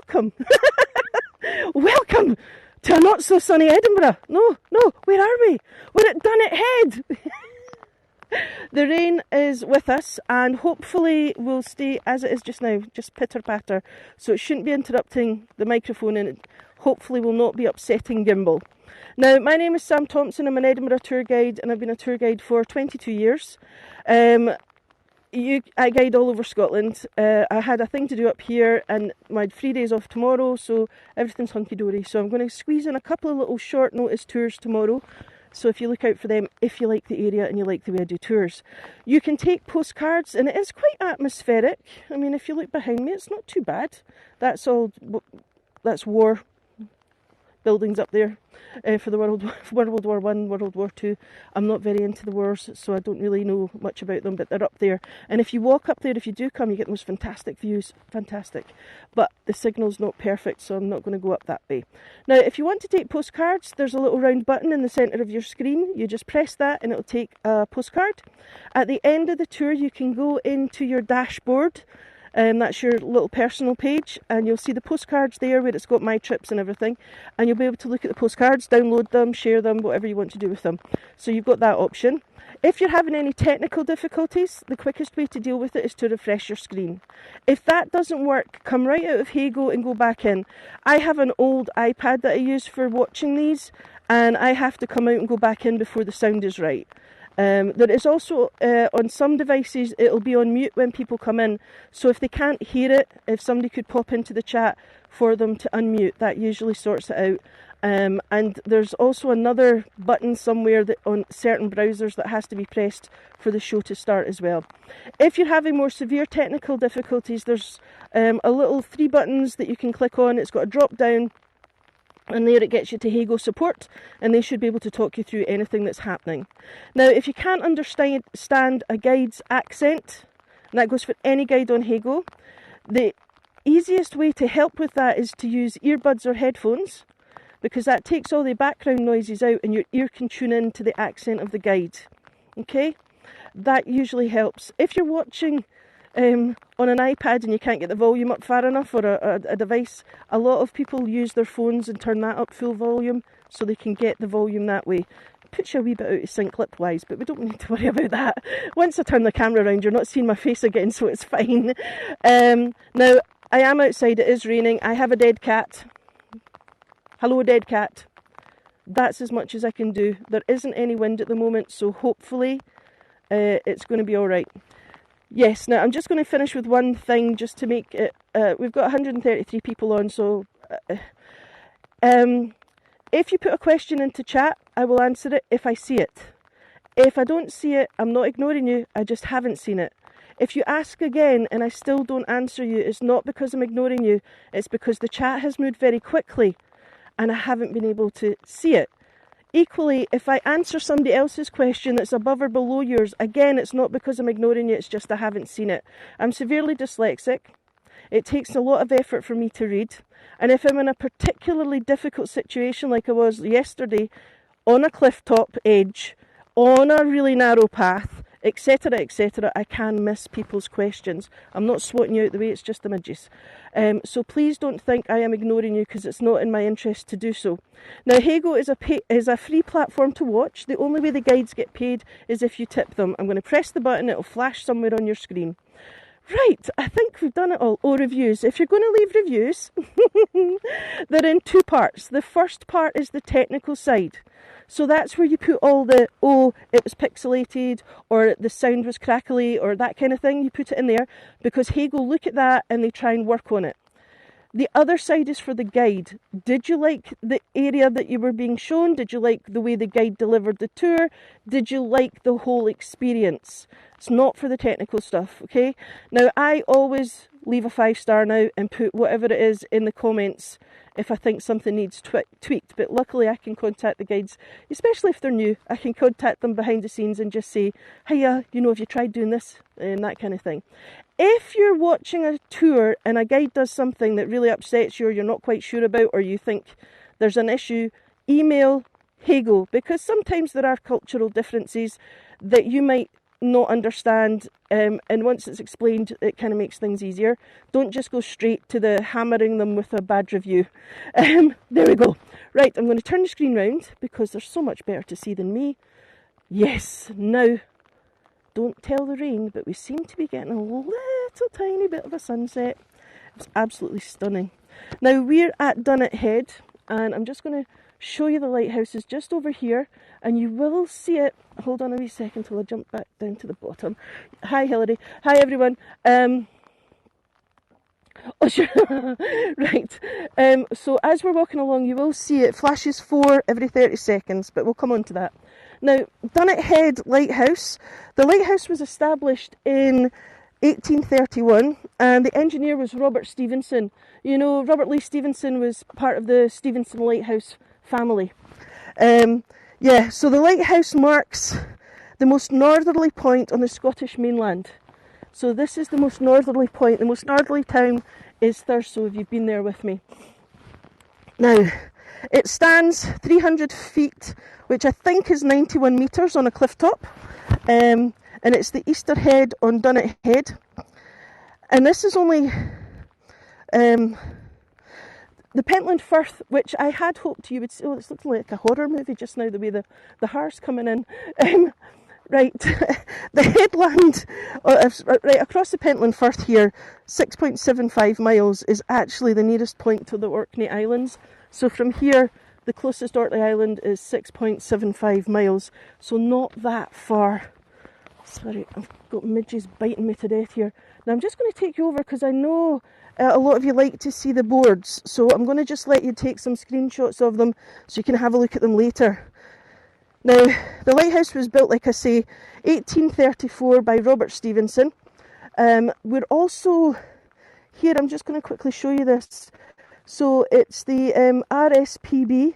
welcome. Welcome to a not so sunny Edinburgh. No, where are we? We're at Dunnet Head. The rain is with us and hopefully will stay as it is just now, just pitter patter. So it shouldn't be interrupting the microphone and it hopefully will not be upsetting gimbal. Now, my name is Sam Thompson. I'm an Edinburgh tour guide and I've been a tour guide for 22 years. I guide all over Scotland. I had a thing to do up here and my 3 days off tomorrow, so everything's hunky-dory. So I'm going to squeeze in a couple of little short notice tours tomorrow. So if you look out for them, if you like the area and you like the way I do tours. You can take postcards and it is quite atmospheric. I mean, if you look behind me, it's not too bad. That's war buildings up there for the World War I, World War II. I'm not very into the wars, so I don't really know much about them, but they're up there. And if you walk up there, if you do come, you get the most fantastic views. Fantastic. But the signal's not perfect, so I'm not going to go up that way. Now, if you want to take postcards, there's a little round button in the centre of your screen. You just press that and it'll take a postcard. At the end of the tour, you can go into your dashboard. That's your little personal page and you'll see the postcards there where it's got my trips and everything, and you'll be able to look at the postcards, download them, share them, whatever you want to do with them. So you've got that option. If you're having any technical difficulties, the quickest way to deal with it is to refresh your screen. If that doesn't work, come right out of HeyGo and go back in. I have an old iPad that I use for watching these and I have to come out and go back in before the sound is right. There is also, on some devices, it'll be on mute when people come in. So if they can't hear it, if somebody could pop into the chat for them to unmute, that usually sorts it out. And there's also another button somewhere that on certain browsers that has to be pressed for the show to start as well. If you're having more severe technical difficulties, there's a little 3 buttons that you can click on. It's got a drop down. And there it gets you to HeyGo support, and they should be able to talk you through anything that's happening. Now, if you can't understand a guide's accent, and that goes for any guide on HeyGo, the easiest way to help with that is to use earbuds or headphones, because that takes all the background noises out and your ear can tune in to the accent of the guide. Okay? That usually helps. If you're watching on an iPad and you can't get the volume up far enough, or a device, a lot of people use their phones and turn that up full volume so they can get the volume that way. Puts you a wee bit out of sync clip wise, but we don't need to worry about that. Once I turn the camera around, you're not seeing my face again, so it's fine. Now, I am outside, it is raining, I have a dead cat. Hello, dead cat. That's as much as I can do. There isn't any wind at the moment, so hopefully it's going to be alright. Yes, now I'm just going to finish with one thing just to make it, we've got 133 people on, so if you put a question into chat, I will answer it if I see it. If I don't see it, I'm not ignoring you, I just haven't seen it. If you ask again and I still don't answer you, it's not because I'm ignoring you, it's because the chat has moved very quickly and I haven't been able to see it. Equally, if I answer somebody else's question that's above or below yours, again, it's not because I'm ignoring you, it's just I haven't seen it. I'm severely dyslexic. It takes a lot of effort for me to read. And if I'm in a particularly difficult situation like I was yesterday, on a cliff top edge, on a really narrow path, etc., etc., I can miss people's questions. I'm not swatting you out the way, it's just images. So please don't think I am ignoring you, because it's not in my interest to do so. Now, HeyGo is a free platform to watch. The only way the guides get paid is if you tip them. I'm going to press the button, it'll flash somewhere on your screen. Right, I think we've done it all. Oh, reviews. If you're going to leave reviews, they're in 2 parts. The first part is the technical side. So that's where you put all the, oh, it was pixelated, or the sound was crackly, or that kind of thing. You put it in there because HeyGo look at that and they try and work on it. The other side is for the guide. Did you like the area that you were being shown? Did you like the way the guide delivered the tour? Did you like the whole experience? It's not for the technical stuff, okay? Now, I always leave a 5-star now and put whatever it is in the comments if I think something needs tweaked. But luckily I can contact the guides, especially if they're new. I can contact them behind the scenes and just say, hiya, you know, have you tried doing this? And that kind of thing. If you're watching a tour and a guide does something that really upsets you, or you're not quite sure about, or you think there's an issue, email HeyGo, because sometimes there are cultural differences that you might not understand, and once it's explained, it kind of makes things easier. Don't just go straight to the hammering them with a bad review. There we go. Right, I'm going to turn the screen round because they're so much better to see than me. Yes, now, don't tell the rain, but we seem to be getting a little tiny bit of a sunset. It's absolutely stunning. Now, we're at Dunnet Head, and I'm just going to show you the lighthouses just over here, and you will see it. Hold on a wee second till I jump back down to the bottom. Hi Hilary, hi everyone. Oh sure. Right, so as we're walking along, you will see it flashes 4 every 30 seconds, but we'll come on to that. Now, Dunnet Head Lighthouse, the lighthouse was established in 1831, and the engineer was Robert Stevenson. You know, Robert Louis Stevenson was part of the Stevenson Lighthouse family. Yeah, so the lighthouse marks the most northerly point on the Scottish mainland. So this is the most northerly point. The most northerly town is Thurso, if you've been there with me. Now, it stands 300 feet, which I think is 91 metres on a cliff top. And it's the Easter Head on Dunnet Head. And this is only the Pentland Firth, which I had hoped you would see. Oh, it's looking like a horror movie just now, the way the haar's coming in. Right, the headland right across the Pentland Firth here, 6.75 miles, is actually the nearest point to the Orkney Islands. So from here, the closest Orkney Island is 6.75 miles, so not that far. Sorry, I've got midges biting me to death here. Now I'm just going to take you over because I know a lot of you like to see the boards, so I'm going to just let you take some screenshots of them so you can have a look at them later. Now, the lighthouse was built, like I say, 1834 by Robert Stevenson. We're also here, I'm just going to quickly show you this. So it's the RSPB,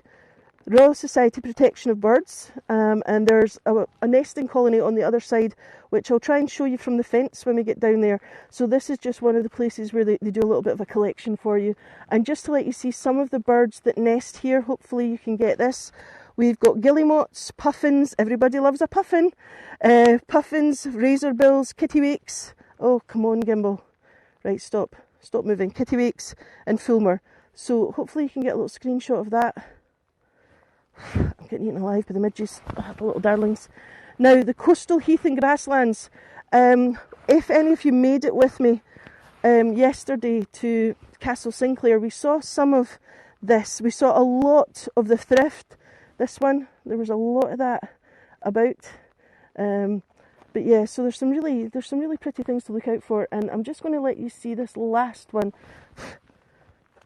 Royal Society Protection of Birds, and there's a nesting colony on the other side, which I'll try and show you from the fence when we get down there. So this is just one of the places where they do a little bit of a collection for you. And just to let you see some of the birds that nest here, hopefully you can get this. We've got guillemots, puffins, everybody loves a puffin, puffins, razorbills, kittiwakes. Oh, come on, Gimbal. Right, stop moving. Kittiwakes and fulmar. So hopefully you can get a little screenshot of that. I'm getting eaten alive by the midges, the little darlings. Now, the coastal heath and grasslands. If any of you made it with me yesterday to Castle Sinclair, we saw some of this. We saw a lot of the thrift. This one, there was a lot of that about. But yeah, so there's some really pretty things to look out for, and I'm just going to let you see this last one.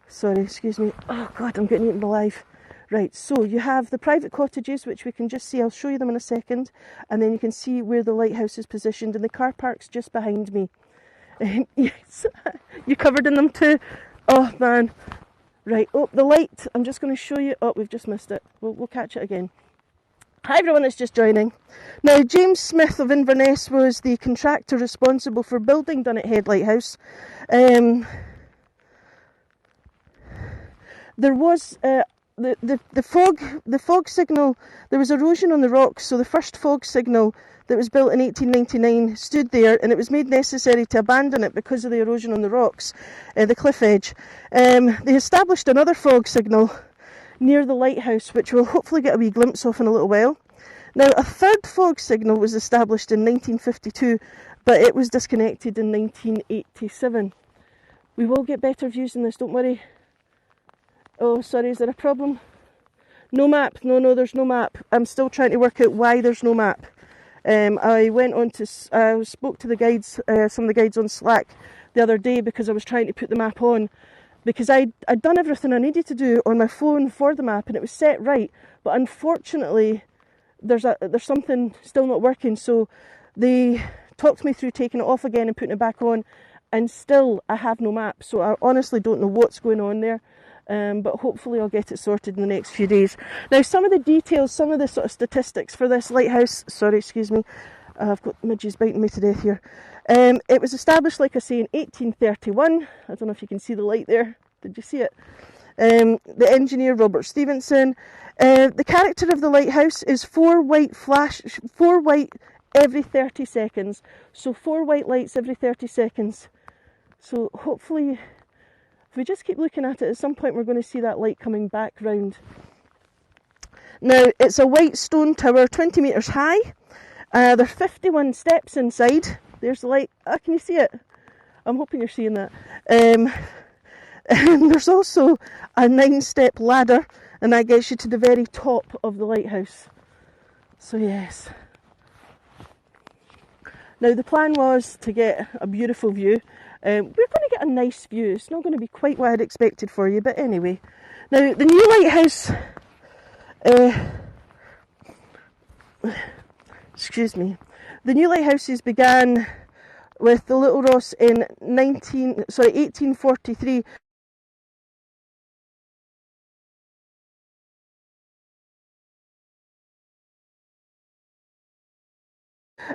Sorry, excuse me. Oh God, I'm getting eaten alive. Right, so you have the private cottages, which we can just see. I'll show you them in a second, and then you can see where the lighthouse is positioned, and the car park's just behind me. Yes, you covered in them too. Oh man. Right, oh, the light, I'm just going to show you. Oh, we've just missed it. We'll catch it again. Hi everyone that's just joining. Now, James Smith of Inverness was the contractor responsible for building Dunnet Head Lighthouse. There was the fog signal, there was erosion on the rocks, so the first fog signal that was built in 1899 stood there, and it was made necessary to abandon it because of the erosion on the rocks, the cliff edge. They established another fog signal near the lighthouse, which we'll hopefully get a wee glimpse of in a little while. Now, a third fog signal was established in 1952, but it was disconnected in 1987. We will get better views in this, don't worry. Oh, sorry, is there a problem? No map. No, there's no map. I'm still trying to work out why there's no map. I went on to, spoke to the guides, some of the guides on Slack the other day because I was trying to put the map on, because I'd done everything I needed to do on my phone for the map and it was set right, but unfortunately there's something still not working, so they talked me through taking it off again and putting it back on, and still I have no map, so I honestly don't know what's going on there. But hopefully I'll get it sorted in the next few days. Now, some of the details, some of the sort of statistics for this lighthouse, sorry, excuse me, I've got midges biting me to death here. It was established, like I say, in 1831. I don't know if you can see the light there. Did you see it? The engineer, Robert Stevenson. The character of the lighthouse is four white every 30 seconds. So 4 white lights every 30 seconds. So hopefully, if we just keep looking at it, at some point we're going to see that light coming back round. Now, it's a white stone tower, 20 metres high. There's 51 steps inside. There's the light. Ah, can you see it? I'm hoping you're seeing that. And there's also a 9-step ladder, and that gets you to the very top of the lighthouse. So yes. Now the plan was to get a beautiful view. We're going to get a nice view. It's not going to be quite what I'd expected for you, but anyway. Now the new lighthouse, the new lighthouses began with the Little Ross in 1843.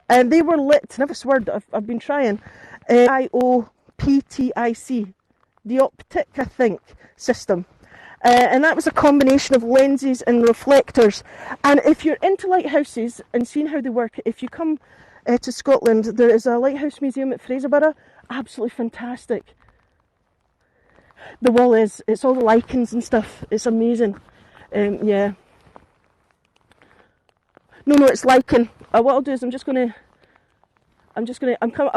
And they were lit, now this word I've been trying, IOPTIC, dioptic, I think, system. And that was a combination of lenses and reflectors. And if you're into lighthouses and seeing how they work, if you come to Scotland, there is a lighthouse museum at Fraserburgh, absolutely fantastic. The wall is, it's all the lichens and stuff, it's amazing. Yeah. No, it's lichen. What I'll do is I'll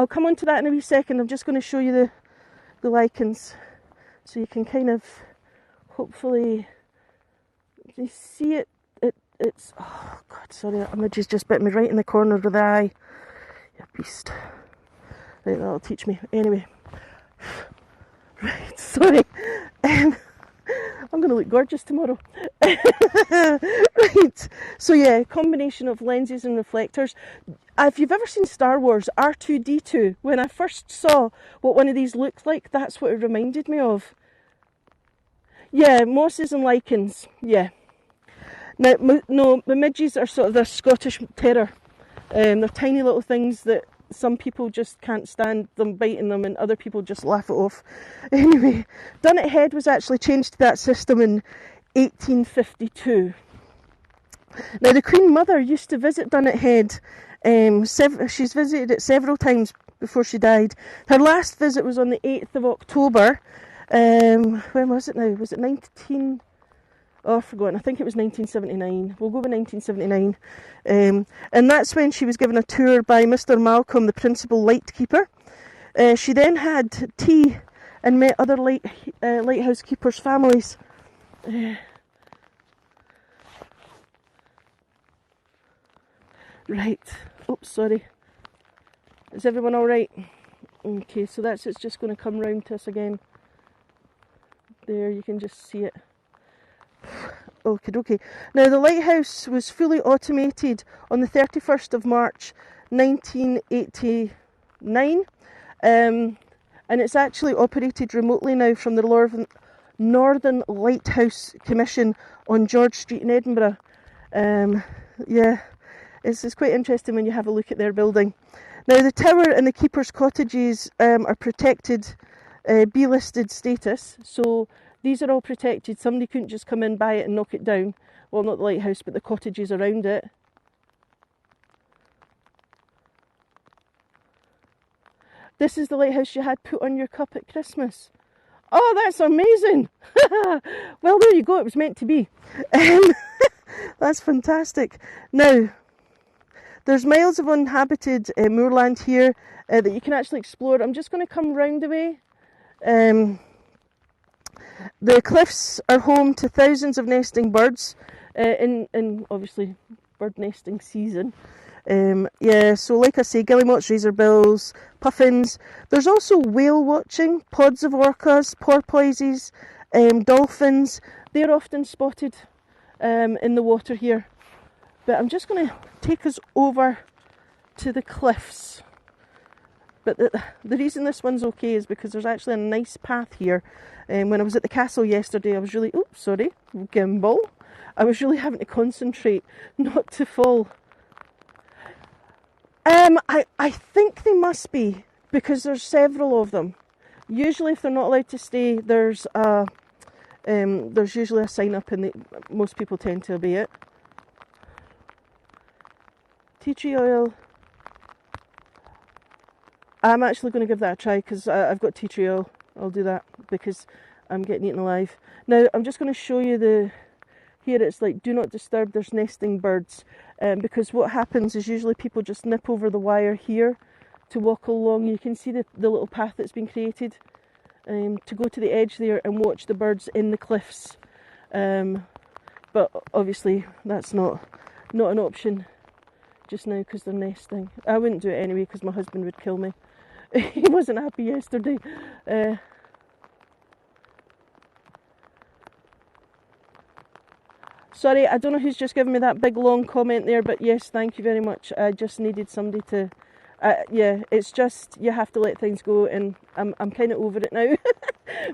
come on to that in a wee second. I'm just going to show you the lichens, so you can kind of, hopefully, you see it. It's, oh God, sorry, that image has just bit me right in the corner of the eye. You beast. Right, that'll teach me. Anyway, right, sorry. I'm going to look gorgeous tomorrow. Right, so yeah, combination of lenses and reflectors. If you've ever seen Star Wars, R2-D2, when I first saw what one of these looked like, that's what it reminded me of. Yeah, mosses and lichens, yeah. Now, no, the midges are sort of the Scottish terror. They're tiny little things that some people just can't stand them biting them, and other people just laugh it off. Anyway, Dunnet Head was actually changed to that system in 1852. Now, the Queen Mother used to visit Dunnet Head. She's visited it several times before she died. Her last visit was on the 8th of October. When was it now? Was it 19... Oh, I've forgotten. I think it was 1979. We'll go with 1979. And that's when she was given a tour by Mr. Malcolm, the principal lightkeeper. She then had tea and met other lighthouse keepers' families. Right. Oops, sorry. Is everyone all right? Okay, so it's just going to come round to us again. There, you can just see it. Okie dokie. Now, the lighthouse was fully automated on the 31st of March 1989, and it's actually operated remotely now from the Northern Lighthouse Commission on George Street in Edinburgh. Yeah, it's quite interesting when you have a look at their building. Now, the tower and the keepers' cottages are protected B-listed status, so these are all protected. Somebody couldn't just come in, buy it and knock it down. Well, not the lighthouse, but the cottages around it. This is the lighthouse you had put on your cup at Christmas. Oh, that's amazing. Well, there you go. It was meant to be. That's fantastic. Now, there's miles of uninhabited moorland here that you can actually explore. I'm just going to come round the way. The cliffs are home to thousands of nesting birds in obviously bird nesting season. Yeah, so like I say, guillemots, razorbills, puffins. There's also whale watching, pods of orcas, porpoises, dolphins. They're often spotted in the water here. But I'm just going to take us over to the cliffs. But the reason this one's okay is because there's actually a nice path here. When I was at the castle yesterday, I was really, oops, sorry, gimbal. I was really having to concentrate not to fall. I think they must be, because there's several of them. Usually if they're not allowed to stay, there's usually a sign up, and most people tend to obey it. Tea tree oil, I'm actually going to give that a try because I've got tea tree oil. I'll do that because I'm getting eaten alive. Now I'm just going to show you here it's like do not disturb, there's nesting birds, because what happens is usually people just nip over the wire here to walk along. You can see the little path that's been created to go to the edge there and watch the birds in the cliffs, but obviously that's not an option just now because they're nesting. I wouldn't do it anyway because my husband would kill me. He wasn't happy yesterday. Sorry, I don't know who's just given me that big long comment there, but yes, thank you very much. I just needed somebody to... yeah, it's just, you have to let things go, and I'm kind of over it now.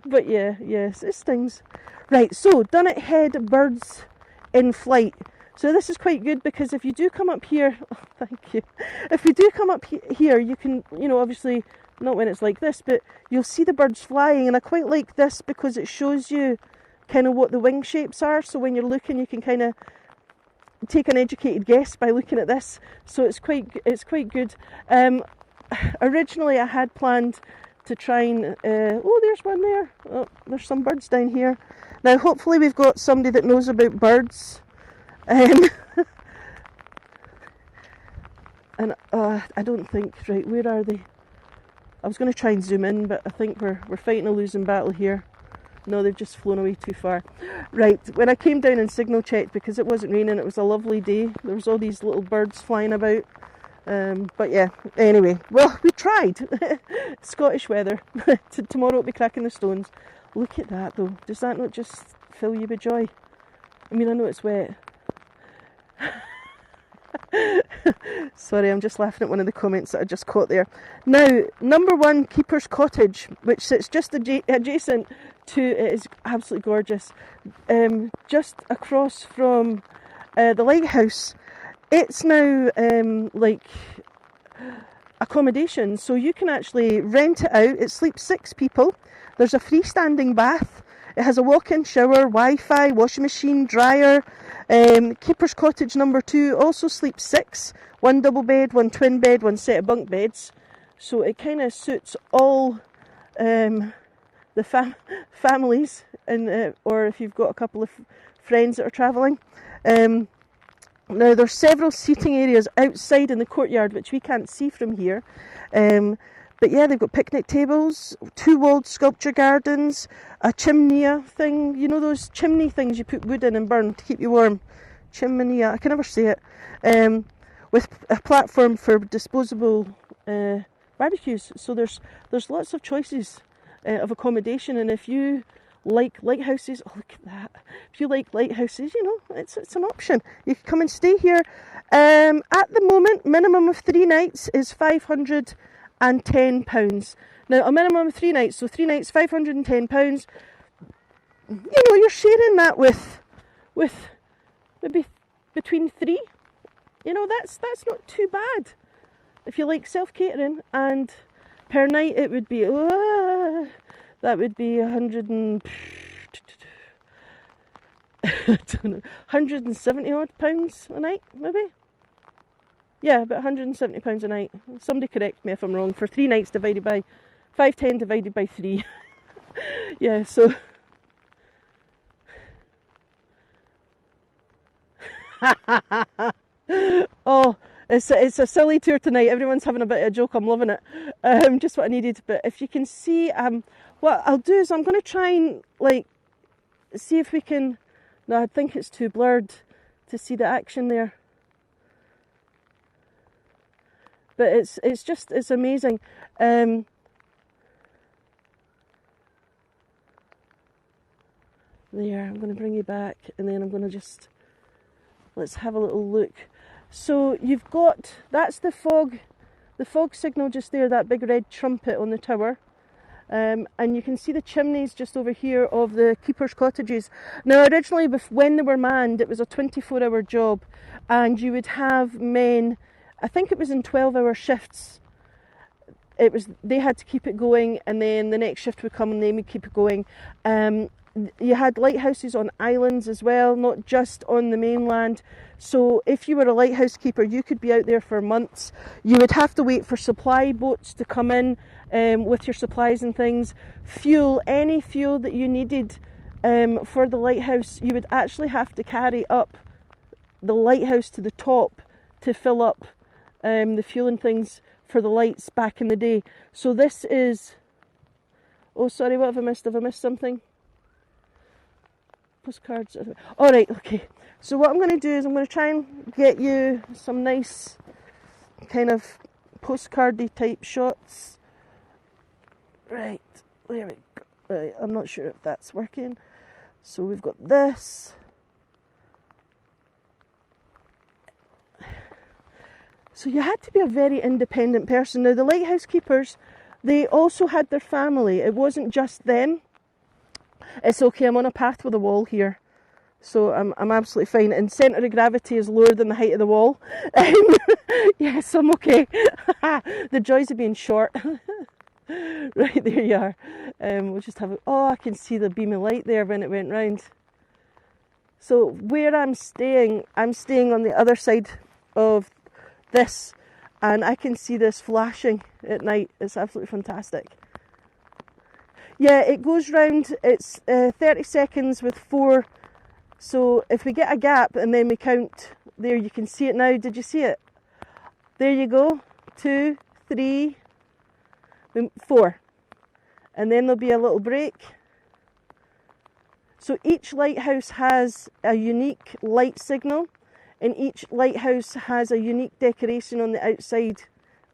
But yeah, yes, it stings. Right, so Dunnet Head birds in flight. So this is quite good because if you do come up here... Oh, thank you. If you do come up here, you can, you know, obviously, not when it's like this, but you'll see the birds flying, and I quite like this because it shows you kind of what the wing shapes are, so when you're looking you can kind of take an educated guess by looking at this, so it's quite good. Originally I had planned to try and oh, there's one there. Oh, there's some birds down here. Now hopefully we've got somebody that knows about birds, and I don't think, right, where are they? I was going to try and zoom in, but I think we're fighting a losing battle here. No, they've just flown away too far. Right, when I came down and signal checked, because it wasn't raining, it was a lovely day. There was all these little birds flying about. But yeah, anyway, well, we tried. Scottish weather. Tomorrow it'll be cracking the stones. Look at that though. Does that not just fill you with joy? I mean, I know it's wet. Sorry, I'm just laughing at one of the comments that I just caught there. Now, number 1, Keeper's Cottage, which sits just adjacent to, it is absolutely gorgeous, just across from the lighthouse. It's now like accommodation, so you can actually rent it out. It sleeps 6 people. There's a freestanding bath. It has a walk-in shower, Wi-Fi, washing machine, dryer. Keeper's Cottage number 2 also sleeps 6. 1 double bed, 1 twin bed, 1 set of bunk beds. So it kind of suits all the families, and or if you've got a couple of friends that are travelling. Now there's several seating areas outside in the courtyard which we can't see from here. But yeah, they've got picnic tables, 2 walled sculpture gardens, a chimney thing. You know those chimney things you put wood in and burn to keep you warm? Chimney, I can never say it. With a platform for disposable barbecues. So there's lots of choices of accommodation, and if you like lighthouses, oh look at that. If you like lighthouses, you know, it's an option. You can come and stay here. At the moment, minimum of 3 nights is £510. Now a minimum of 3 nights, so 3 nights, £510. You know, you're sharing that with maybe between 3. You know, that's not too bad if you like self-catering. And per night it would be that would be 170 odd pounds a night, maybe. Yeah, about £170 a night. Somebody correct me if I'm wrong. For 3 nights divided by 510 divided by 3. Yeah, so oh, it's a silly tour tonight. Everyone's having a bit of a joke. I'm loving it. Just what I needed. But if you can see, what I'll do is I'm going to try and like see if we can. No, I think it's too blurred to see the action there. But it's amazing. There, I'm going to bring you back, and then I'm going to just, let's have a little look. So you've got, that's the fog signal just there, that big red trumpet on the tower. And you can see the chimneys just over here of the keepers' cottages. Now originally, when they were manned, it was a 24-hour job, and you would have men, I think it was in 12-hour shifts. They had to keep it going, and then the next shift would come and they would keep it going. you had lighthouses on islands as well, not just on the mainland. So if you were a lighthouse keeper, you could be out there for months. You would have to wait for supply boats to come in with your supplies and things. Fuel, any fuel that you needed for the lighthouse, you would actually have to carry up the lighthouse to the top to fill up the fuel and things for the lights back in the day. So this is... Oh, sorry, what have I missed? Have I missed something? Postcards. All right, okay. So what I'm going to do is I'm going to try and get you some nice kind of postcardy type shots. Right, there we go. Right, I'm not sure if that's working. So we've got this. So you had to be a very independent person. Now the lighthouse keepers, they also had their family. It wasn't just them. It's okay, I'm on a path with a wall here, so I'm absolutely fine. And centre of gravity is lower than the height of the wall. Yes, I'm okay. The joys of being short. Right, there you are. We'll just have oh, I can see the beam of light there when it went round. So where I'm staying on the other side of this, and I can see this flashing at night. It's absolutely fantastic. Yeah, it goes round, it's 30 seconds with 4, so if we get a gap and then we count, there you can see it now, did you see it? There you go, 2, 3, 4, and then there'll be a little break. So each lighthouse has a unique light signal, and each lighthouse has a unique decoration on the outside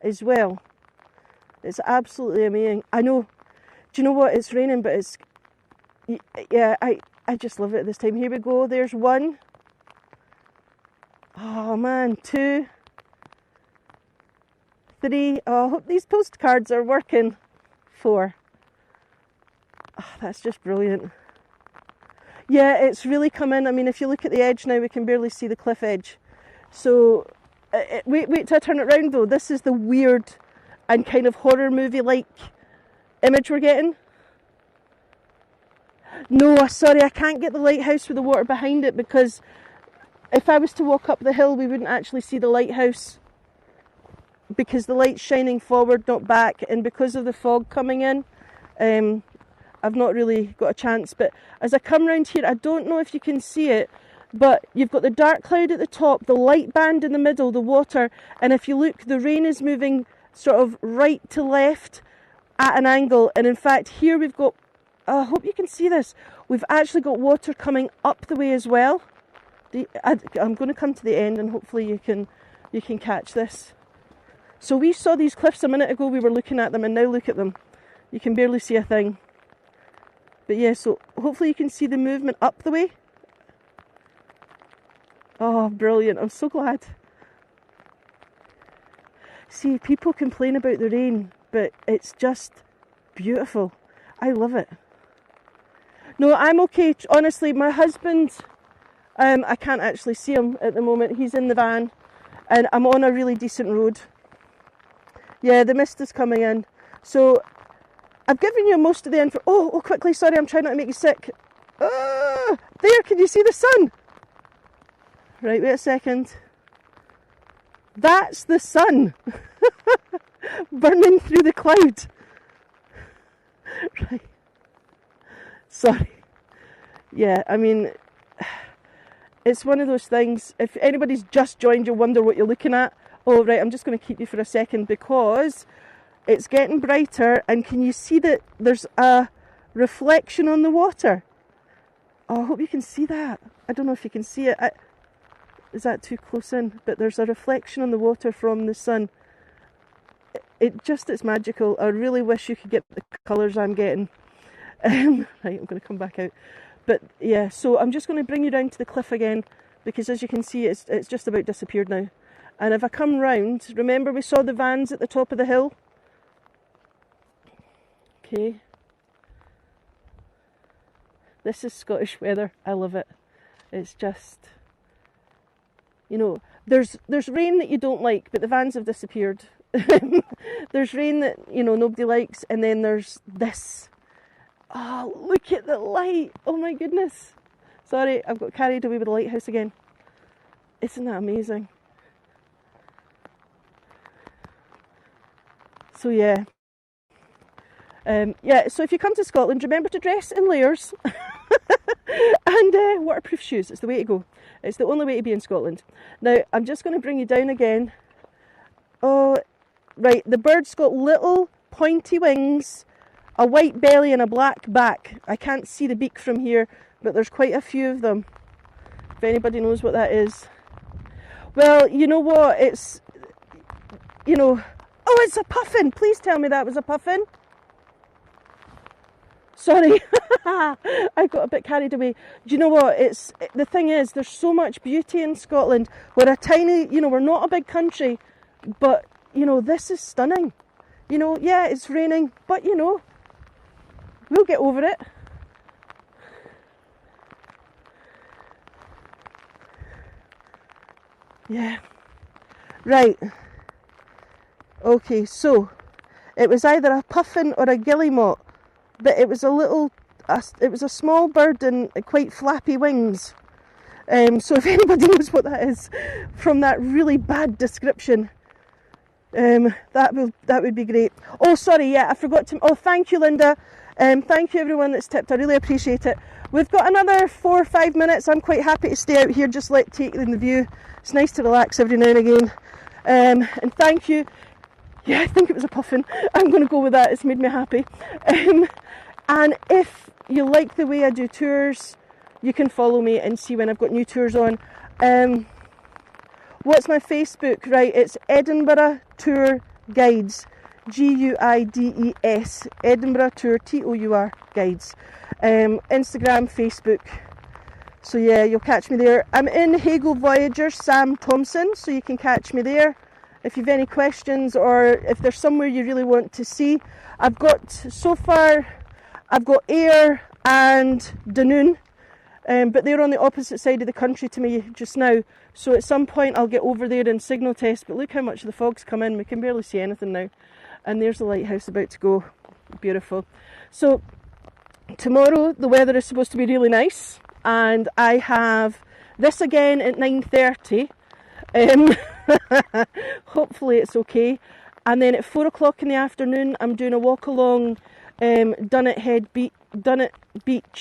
as well. It's absolutely amazing. I know. Do you know what? It's raining, but it's... Yeah, I just love it at this time. Here we go. There's 1. Oh, man. 2. 3. Oh, I hope these postcards are working. 4. Oh, that's just brilliant. Yeah, it's really come in. I mean, if you look at the edge now, we can barely see the cliff edge. So, wait till I turn it round, though. This is the weird and kind of horror movie-like image we're getting. No, sorry, I can't get the lighthouse with the water behind it, because if I was to walk up the hill, we wouldn't actually see the lighthouse, because the light's shining forward, not back, and because of the fog coming in, I've not really got a chance. But as I come round here, I don't know if you can see it, but you've got the dark cloud at the top, the light band in the middle, the water, and if you look, the rain is moving sort of right to left at an angle. And in fact, here we've got, I hope you can see this, we've actually got water coming up the way as well. I'm going to come to the end and hopefully you can catch this. So we saw these cliffs a minute ago, we were looking at them, and now look at them. You can barely see a thing. But yeah, so hopefully you can see the movement up the way. Oh, brilliant. I'm so glad. See, people complain about the rain, but it's just beautiful. I love it. No, I'm okay. Honestly, my husband, I can't actually see him at the moment. He's in the van, and I'm on a really decent road. Yeah, the mist is coming in. So I've given you most of the info. Oh, quickly, sorry, I'm trying not to make you sick. There, can you see the sun? Right, wait a second. That's the sun burning through the cloud. Right. Sorry. Yeah, I mean, it's one of those things. If anybody's just joined, you'll wonder what you're looking at. Oh, right, I'm just going to keep you for a second because it's getting brighter, and can you see that there's a reflection on the water? Oh, I hope you can see that. I don't know if you can see it. Is that too close in? But there's a reflection on the water from the sun. It's magical. I really wish you could get the colours I'm getting. Right, I'm going to come back out. But yeah, so I'm just going to bring you down to the cliff again, because as you can see, it's just about disappeared now. And if I come round, remember we saw the vans at the top of the hill? Okay. This is Scottish weather. I love it. It's just, you know, there's rain that you don't like, but the vans have disappeared. There's rain that, you know, nobody likes, and then there's this. Oh, look at the light. Oh my goodness. Sorry, I've got carried away with the lighthouse again. Isn't that amazing? So yeah. Yeah, so if you come to Scotland, remember to dress in layers and waterproof shoes. It's the way to go. It's the only way to be in Scotland. Now, I'm just going to bring you down again. Oh, right, the bird's got little pointy wings, a white belly and a black back. I can't see the beak from here, but there's quite a few of them. If anybody knows what that is. Well, you know what, it's, you know, oh, it's a puffin. Please tell me that was a puffin. Sorry, I got a bit carried away. Do you know what? The thing is, there's so much beauty in Scotland. We're a tiny, you know, we're not a big country, but, you know, this is stunning. You know, yeah, it's raining, but, you know, we'll get over it. Yeah. Right. Okay, so it was either a puffin or a guillemot. But it was it was a small bird and quite flappy wings. So if anybody knows what that is from that really bad description, that would be great. Oh, sorry, yeah, I forgot to. Oh, thank you, Linda. Thank you, everyone that's tipped. I really appreciate it. We've got another 4 or 5 minutes. I'm quite happy to stay out here, just take in the view. It's nice to relax every now and again. And thank you. Yeah, I think it was a puffin. I'm going to go with that. It's made me happy. And if you like the way I do tours, you can follow me and see when I've got new tours on. What's my Facebook? Right, it's Edinburgh Tour Guides. Guides. Edinburgh Tour, TOUR Guides. Instagram, Facebook. So yeah, you'll catch me there. I'm in HeyGo Voyager, Sam Thompson, so you can catch me there. If you've any questions or if there's somewhere you really want to see. So far, I've got Ayr and Dunoon, but they're on the opposite side of the country to me just now. So at some point I'll get over there and signal test, but look how much the fog's come in. We can barely see anything now. And there's the lighthouse about to go. Beautiful. So tomorrow the weather is supposed to be really nice, and I have this again at 9:30. Hopefully it's okay. And then at 4 o'clock in the afternoon, I'm doing a walk along Dunnet Bay.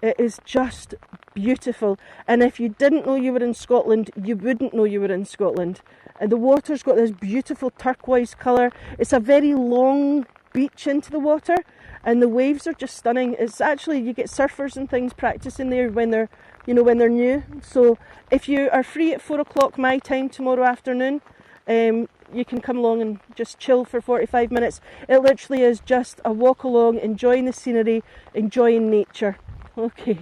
It is just beautiful. And if you didn't know you were in Scotland, you wouldn't know you were in Scotland. And the water's got this beautiful turquoise colour. It's a very long beach into the water, and the waves are just stunning. It's actually, you get surfers and things practicing there when they're new. So if you are free at 4 o'clock my time tomorrow afternoon, you can come along and just chill for 45 minutes. It literally is just a walk along, enjoying the scenery, enjoying nature. Okay,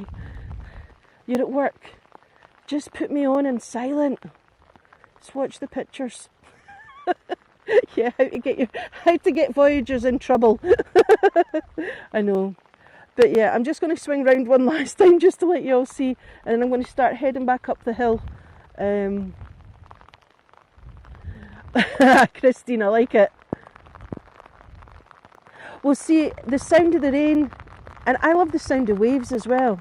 you're at work. Just put me on in silent. Just watch the pictures. Yeah, how to get Voyagers in trouble. I know. But yeah, I'm just going to swing round one last time just to let you all see, and then I'm going to start heading back up the hill. Christine, I like it. Well, see, the sound of the rain, and I love the sound of waves as well.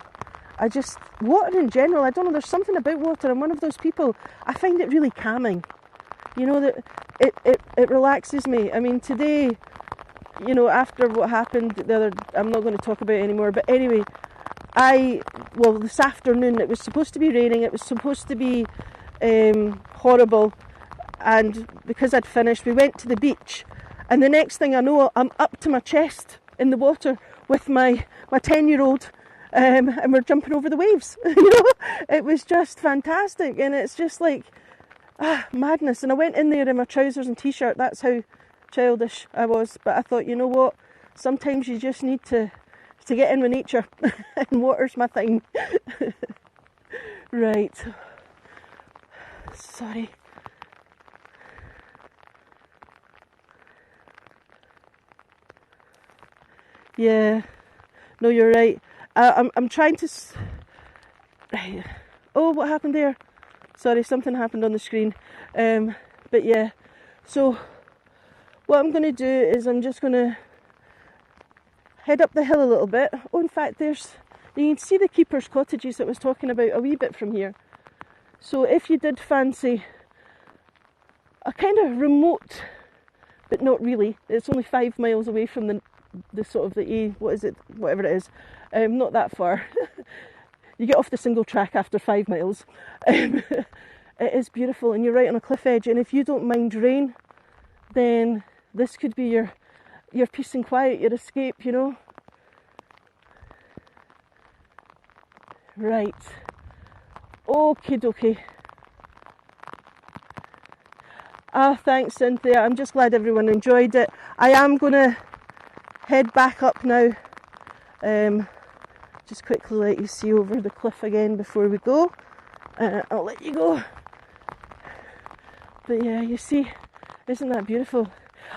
Water in general, I don't know, there's something about water. I'm one of those people, I find it really calming. You know, that it relaxes me. I mean, today, you know, after what happened I'm not going to talk about it anymore, but anyway, this afternoon, it was supposed to be raining, it was supposed to be horrible, and because I'd finished, we went to the beach, and the next thing I know, I'm up to my chest in the water with my 10-year-old, and we're jumping over the waves. You know, it was just fantastic, and it's just like madness. And I went in there in my trousers and t-shirt. That's how childish I was. But I thought, you know what, sometimes you just need to get in with nature, and water's my thing. Right, sorry. Yeah, no, you're right. I'm trying to. Right. Oh, what happened there? Sorry, something happened on the screen. But yeah, so what I'm going to do is I'm just going to head up the hill a little bit. Oh, in fact, you can see the keeper's cottages that I was talking about a wee bit from here. So if you did fancy a kind of remote, but not really, it's only 5 miles away from the sort of the whatever it is, not that far. You get off the single track after 5 miles. It is beautiful, and you're right on a cliff edge, and if you don't mind rain, then this could be your peace and quiet, your escape, you know. Right. Okie dokie. Ah, thanks, Cynthia. I'm just glad everyone enjoyed it. I am going to head back up now. Just quickly let you see over the cliff again before we go. I'll let you go. But yeah, you see, isn't that beautiful?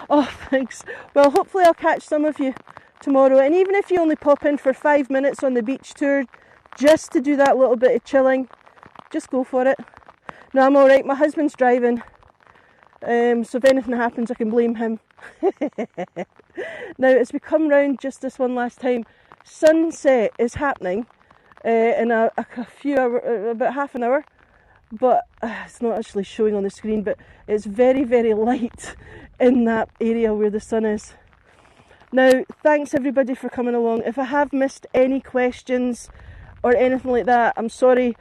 Oh, thanks. Well, hopefully I'll catch some of you tomorrow. And even if you only pop in for 5 minutes on the beach tour, just to do that little bit of chilling, just go for it. No, I'm alright. My husband's driving. So if anything happens, I can blame him. Now, as we come round just this one last time, sunset is happening in a few hours, about half an hour. But it's not actually showing on the screen, but it's very, very light in that area where the sun is. Now, thanks everybody for coming along. If I have missed any questions or anything like that, I'm sorry.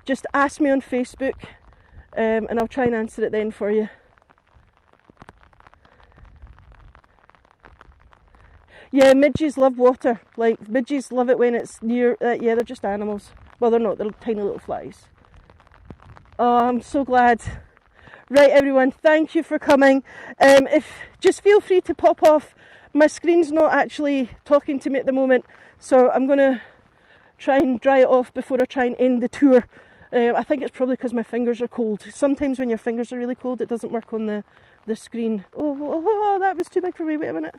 Just ask me on Facebook, and I'll try and answer it then for you. Yeah, midges love water. Like, midges love it when it's near, yeah, they're just animals. Well, they're not, they're tiny little flies. Oh, I'm so glad. Right, everyone, thank you for coming. Just feel free to pop off. My screen's not actually talking to me at the moment, so I'm going to try and dry it off before I try and end the tour. I think it's probably because my fingers are cold. Sometimes when your fingers are really cold, it doesn't work on the screen. Oh, that was too big for me. Wait a minute.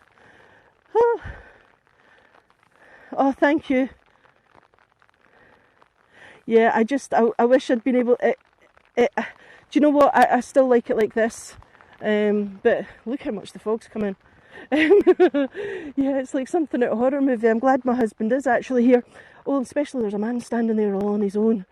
Oh, thank you. Yeah, I wish I'd been able... do you know what? I still like it like this. But look how much the fog's come in. Yeah, it's like something out of a horror movie. I'm glad my husband is actually here. Oh, especially there's a man standing there all on his own.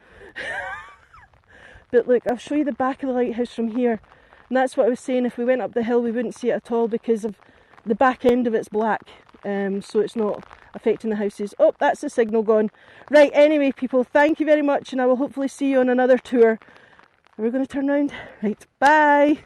But look, I'll show you the back of the lighthouse from here. And that's what I was saying, if we went up the hill we wouldn't see it at all because of the back end of it's black. So it's not affecting the houses. Oh, that's the signal gone. Right, anyway people, thank you very much, and I will hopefully see you on another tour. Are we going to turn around? Right, bye!